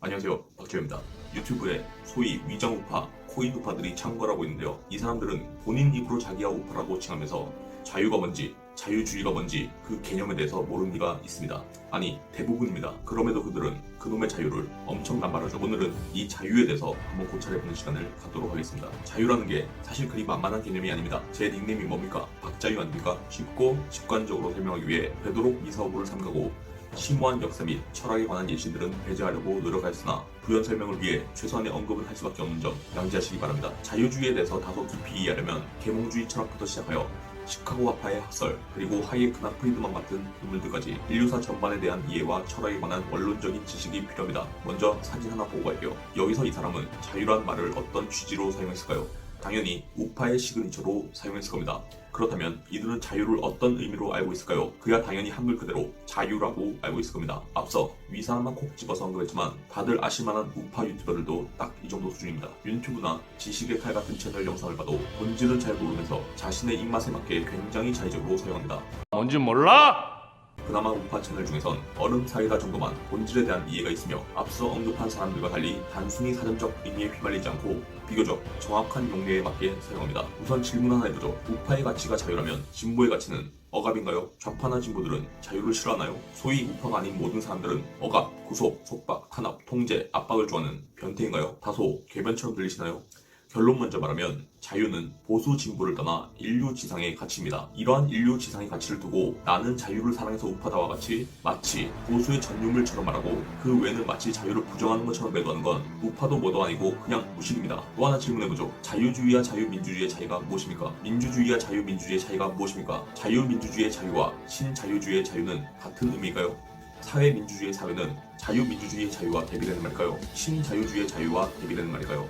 안녕하세요, 박재현입니다. 유튜브에 소위 위장우파, 코인우파들이 창궐하고 있는데요. 이 사람들은 본인 입으로 자기가 우파라고 칭하면서 자유가 뭔지, 자유주의가 뭔지 그 개념에 대해서 모르는 이가 있습니다. 아니, 대부분입니다. 그럼에도 그들은 그놈의 자유를 엄청 남발하죠. 오늘은 이 자유에 대해서 한번 고찰해보는 시간을 갖도록 하겠습니다. 자유라는 게 사실 그리 만만한 개념이 아닙니다. 제 닉네임이 뭡니까? 박자유 아닙니까? 쉽고 직관적으로 설명하기 위해 되도록 미사오구를 삼가고 심오한 역사 및 철학에 관한 예시들은 배제하려고 노력하였으나 부연 설명을 위해 최소한의 언급은 할 수밖에 없는 점 양지하시기 바랍니다. 자유주의에 대해서 다소 깊이 이해하려면 계몽주의 철학부터 시작하여 시카고화파의 학설, 그리고 하이에크나 프리드만 같은 인물들까지 인류사 전반에 대한 이해와 철학에 관한 원론적인 지식이 필요합니다. 먼저 사진 하나 보고 갈게요. 여기서 이 사람은 자유란 말을 어떤 취지로 사용했을까요? 당연히 우파의 시그니처로 사용했을 겁니다. 그렇다면 이들은 자유를 어떤 의미로 알고 있을까요? 그야 당연히 한글 그대로 자유라고 알고 있을 겁니다. 앞서 위사만 콕 집어서 언급했지만 다들 아실만한 우파 유튜버들도 딱 이 정도 수준입니다. 유튜브나 지식의 칼 같은 채널 영상을 봐도 본질은 잘 모르면서 자신의 입맛에 맞게 굉장히 자의적으로 사용합니다. 뭔지 몰라? 그나마 우파 채널 중에선 얼음 사이다 정도만 본질에 대한 이해가 있으며 앞서 언급한 사람들과 달리 단순히 사전적 의미에 휘말리지 않고 비교적 정확한 용례에 맞게 사용합니다. 우선 질문 하나 해보죠. 우파의 가치가 자유라면 진보의 가치는 억압인가요? 좌파나 진보들은 자유를 싫어하나요? 소위 우파가 아닌 모든 사람들은 억압, 구속, 속박, 탄압, 통제, 압박을 좋아하는 변태인가요? 다소 궤변처럼 들리시나요? 결론 먼저 말하면 자유는 보수 진보를 떠나 인류 지상의 가치입니다. 이러한 인류 지상의 가치를 두고 나는 자유를 사랑해서 우파다와 같이 마치 보수의 전유물처럼 말하고 그 외에는 마치 자유를 부정하는 것처럼 매도하는 건 우파도 뭐도 아니고 그냥 무식입니다. 또 하나 질문해보죠. 자유주의와 자유민주주의의 차이가 무엇입니까? 민주주의와 자유민주주의의 차이가 무엇입니까? 자유민주주의의 자유와 신자유주의의 자유는 같은 의미일까요? 사회민주주의의 사회는 자유민주주의의 자유와 대비되는 말일까요? 신자유주의의 자유와 대비되는 말일까요?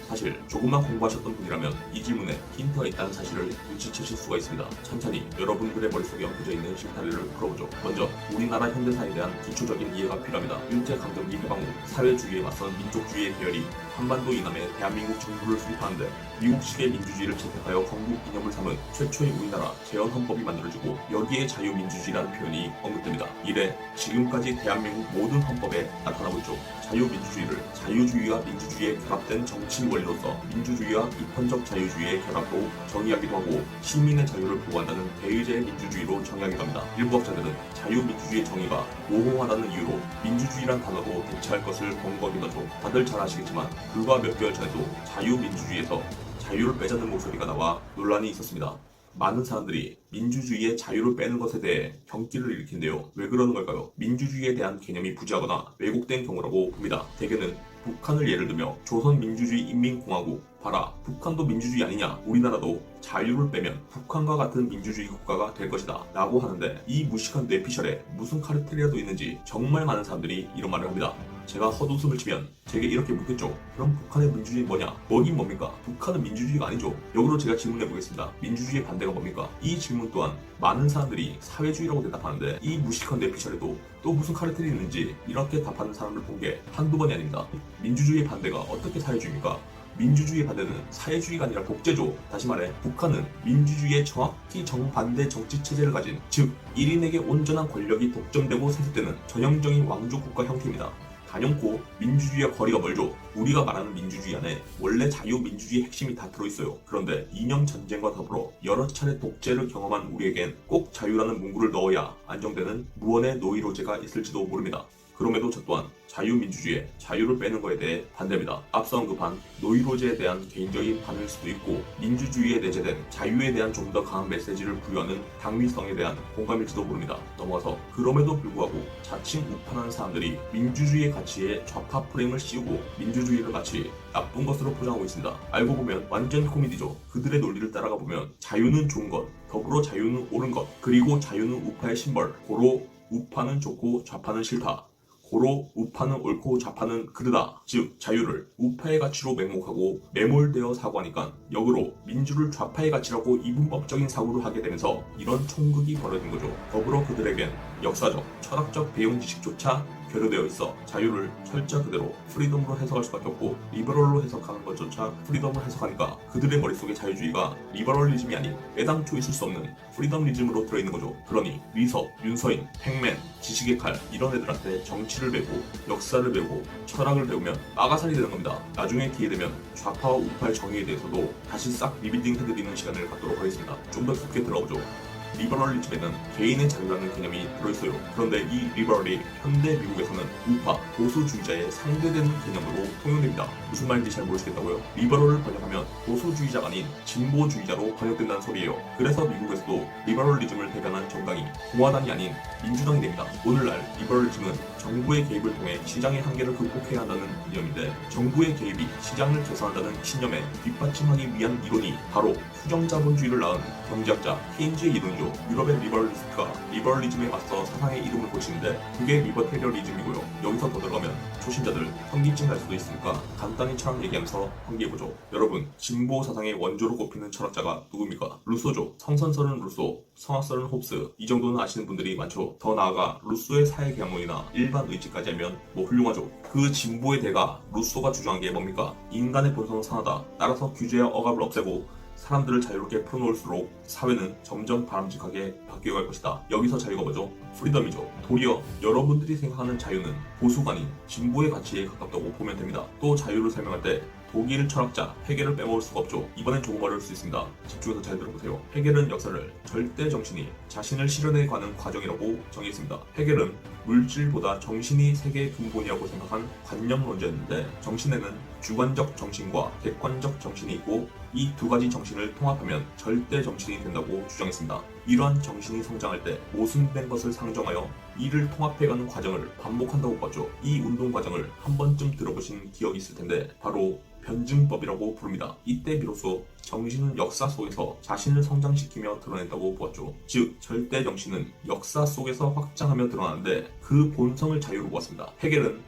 사실 조금만 공부하셨던 분이라면 이 질문에 힌트가 있다는 사실을 눈치채실 수가 있습니다. 천천히 여러분들의 머릿속에 얹혀져 있는 실타래를 풀어보죠. 먼저 우리나라 현대사에 대한 기초적인 이해가 필요합니다. 일제강점기 해방 후 사회주의에 맞선 민족주의의 계열이 한반도 이남에 대한민국 정부를 수립하는데 미국식의 민주주의를 채택하여 건국 이념을 삼은 최초의 우리나라 재헌헌법이 만들어지고 여기에 자유민주주의라는 표현이 언급됩니다. 이래 지금까지 대한민국 모든 헌법에 나타나고 있죠. 자유민주주의를 자유주의와 민주주의에 결합된 정치 원리로서 민주주의와 입헌적 자유주의의 결합으로 정의하기도 하고 시민의 자유를 보호한다는 대의제의 민주주의로 정의하기도 합니다. 일부 학자들은 자유민주주의의 정의가 모호하다는 이유로 민주주의란 단어로 대체할 것을 권고하기도 하죠. 다들 잘 아시겠지만 불과 몇 개월 전에도 자유민주주의에서 자유를 빼자는 목소리가 나와 논란이 있었습니다. 많은 사람들이 민주주의의 자유를 빼는 것에 대해 경기를 일으키는데요. 왜 그러는 걸까요? 민주주의에 대한 개념이 부재하거나 왜곡된 경우라고 봅니다. 대개는 북한을 예를 들며 조선민주주의인민공화국 봐라, 북한도 민주주의 아니냐, 우리나라도 자유를 빼면 북한과 같은 민주주의 국가가 될 것이다 라고 하는데 이 무식한 뇌피셜에 무슨 카르텔이라도 있는지 정말 많은 사람들이 이런 말을 합니다. 제가 헛웃음을 치면 제게 이렇게 묻겠죠. 그럼 북한의 민주주의 뭐냐? 뭐긴 뭡니까? 북한은 민주주의가 아니죠. 역으로 제가 질문해 보겠습니다. 민주주의의 반대가 뭡니까? 이 질문 또한 많은 사람들이 사회주의라고 대답하는데 이 무식한 뇌피셜에도 또 무슨 카르텔이 있는지 이렇게 답하는 사람을 본 게 한두 번이 아닙니다. 민주주의의 반대가 어떻게 사회주의입니까? 민주주의의 반대는 사회주의가 아니라 독재죠. 다시 말해 북한은 민주주의의 정확히 정반대 정치체제를 가진, 즉 1인에게 온전한 권력이 독점되고 세습되는 전형적인 왕조 국가 형태입니다. 단연코 민주주의와 거리가 멀죠. 우리가 말하는 민주주의 안에 원래 자유민주주의의 핵심이 다 들어있어요. 그런데 이념 전쟁과 더불어 여러 차례 독재를 경험한 우리에겐 꼭 자유라는 문구를 넣어야 안정되는 무언의 노이로제가 있을지도 모릅니다. 그럼에도 저 또한 자유민주주의에 자유를 빼는 것에 대해 반대입니다. 앞서 언급한 노이로제에 대한 개인적인 반응일 수도 있고 민주주의에 내재된 자유에 대한 좀 더 강한 메시지를 부여하는 당위성에 대한 공감일지도 모릅니다. 넘어가서 그럼에도 불구하고 자칭 우파라는 사람들이 민주주의의 가치에 좌파 프레임을 씌우고 민주주의를 마치 나쁜 것으로 포장하고 있습니다. 알고 보면 완전 코미디죠. 그들의 논리를 따라가 보면 자유는 좋은 것, 더불어 자유는 옳은 것, 그리고 자유는 우파의 심벌, 고로 우파는 좋고 좌파는 싫다. 고로 우파는 옳고 좌파는 그르다. 즉 자유를 우파의 가치로 맹목하고 매몰되어 사고하니까 역으로 민주를 좌파의 가치라고 이분법적인 사고를 하게 되면서 이런 총극이 벌어진 거죠. 더불어 그들에겐 역사적, 철학적 배용 지식조차 결여되어 있어 자유를 철자 그대로 프리덤으로 해석할 수밖에 없고, 리버럴로 해석하는 것조차 프리덤으로 해석하니까 그들의 머릿속에 자유주의가 리버럴리즘이 아닌 애당초 있을 수 없는 프리덤리즘으로 들어있는 거죠. 그러니 리석, 윤서인, 팩맨, 지식의 칼 이런 애들한테 정치를 배우고 역사를 배우고 철학을 배우면 빠가살이 되는 겁니다. 나중에 기회 되면 좌파와 우파의 정의에 대해서도 다시 싹 리빌딩 해드리는 시간을 갖도록 하겠습니다. 좀 더 깊게 들어가보죠. 리버럴리즘에는 개인의 자유라는 개념이 들어있어요. 그런데 이 리버럴이 현대 미국에서는 우파, 보수주의자의 상대되는 개념으로 통용됩니다. 무슨 말인지 잘 모르시겠다고요? 리버럴을 번역하면 보수주의자가 아닌 진보주의자로 번역된다는 소리예요. 그래서 미국에서도 리버럴리즘을 대변한 정당이 공화당이 아닌 민주당이 됩니다. 오늘날 리버럴리즘은 정부의 개입을 통해 시장의 한계를 극복해야 한다는 이념인데, 정부의 개입이 시장을 개선한다는 신념에 뒷받침하기 위한 이론이 바로 수정자본주의를 낳은 경제학자 케인즈의 이론이죠. 유럽의 리버럴리스트가 리버럴리즘에 맞서 사상의 이름을 고치는데 그게 리버테리어리즘이고요. 여기서 더 들어가면 초신자들 현기증 날 수도 있으니까 간단히 철학 얘기하면서 환기해보죠. 여러분, 진보 사상의 원조로 꼽히는 철학자가 누굽니까? 루소죠. 성선설은 루소, 성악설은 홉스. 이 정도는 아시는 분들이 많죠. 더 나아가 루소의 사회계몽이나 일반 의지까지 하면 훌륭하죠. 그 진보의 대가 루소가 주장한 게 뭡니까? 인간의 본성은 선하다. 따라서 규제와 억압을 없애고 사람들을 자유롭게 풀어놓을수록 사회는 점점 바람직하게 바뀌어갈 것이다. 여기서 자유가 뭐죠? 프리덤이죠. 도리어 여러분들이 생각하는 자유는 보수가 아닌 진보의 가치에 가깝다고 보면 됩니다. 또 자유를 설명할 때 독일 철학자 헤겔을 빼먹을 수가 없죠. 이번엔 조금 어려울 수 있습니다. 집중해서 잘 들어보세요. 헤겔은 역사를 절대 정신이 자신을 실현해가는 과정이라고 정의했습니다. 헤겔은 물질보다 정신이 세계의 근본이라고 생각한 관념론자였는데, 정신에는 주관적 정신과 객관적 정신이 있고 이 두 가지 정신을 통합하면 절대 정신이 된다고 주장했습니다. 이러한 정신이 성장할 때 모순된 것을 상정하여 이를 통합해가는 과정을 반복한다고 봤죠. 이 운동 과정을 한 번쯤 들어보신 기억이 있을 텐데 바로 변증법이라고 부릅니다. 이때 비로소 정신은 역사 속에서 자신을 성장시키며 드러낸다고 보았죠. 즉 절대 정신은 역사 속에서 확장하며 드러나는데 그 본성을 자유로 보았습니다. 헤겔은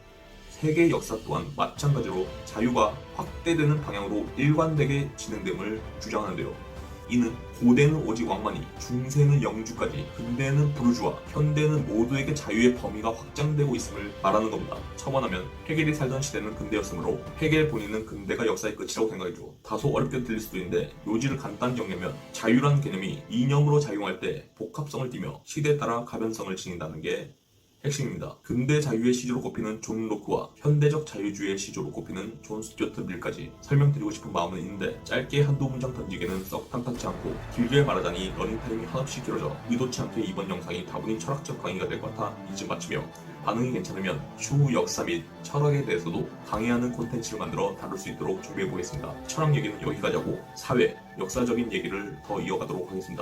세계 역사 또한 마찬가지로 자유가 확대되는 방향으로 일관되게 진행됨을 주장하는데요. 이는 고대는 오직 왕만이, 중세는 영주까지, 근대는 부르주아, 현대는 모두에게 자유의 범위가 확장되고 있음을 말하는 겁니다. 첨언하면 헤겔이 살던 시대는 근대였으므로 헤겔 본인은 근대가 역사의 끝이라고 생각했죠. 다소 어렵게 들릴 수도 있는데 요지를 간단히 정리하면 자유라는 개념이 이념으로 작용할 때 복합성을 띠며 시대에 따라 가변성을 지닌다는 게 핵심입니다. 근대 자유의 시조로 꼽히는 존 로크와 현대적 자유주의의 시조로 꼽히는 존 스튜어트 밀까지 설명드리고 싶은 마음은 있는데 짧게 한두 문장 던지기는 썩 탐탁지 않고, 길게 말하자니 러닝타임이 한없이 길어져 의도치 않게 이번 영상이 다분히 철학적 강의가 될 것 같아 이쯤 마치며, 반응이 괜찮으면 추후 역사 및 철학에 대해서도 강의하는 콘텐츠를 만들어 다룰 수 있도록 준비해보겠습니다. 철학 얘기는 여기까지 하고 사회, 역사적인 얘기를 더 이어가도록 하겠습니다.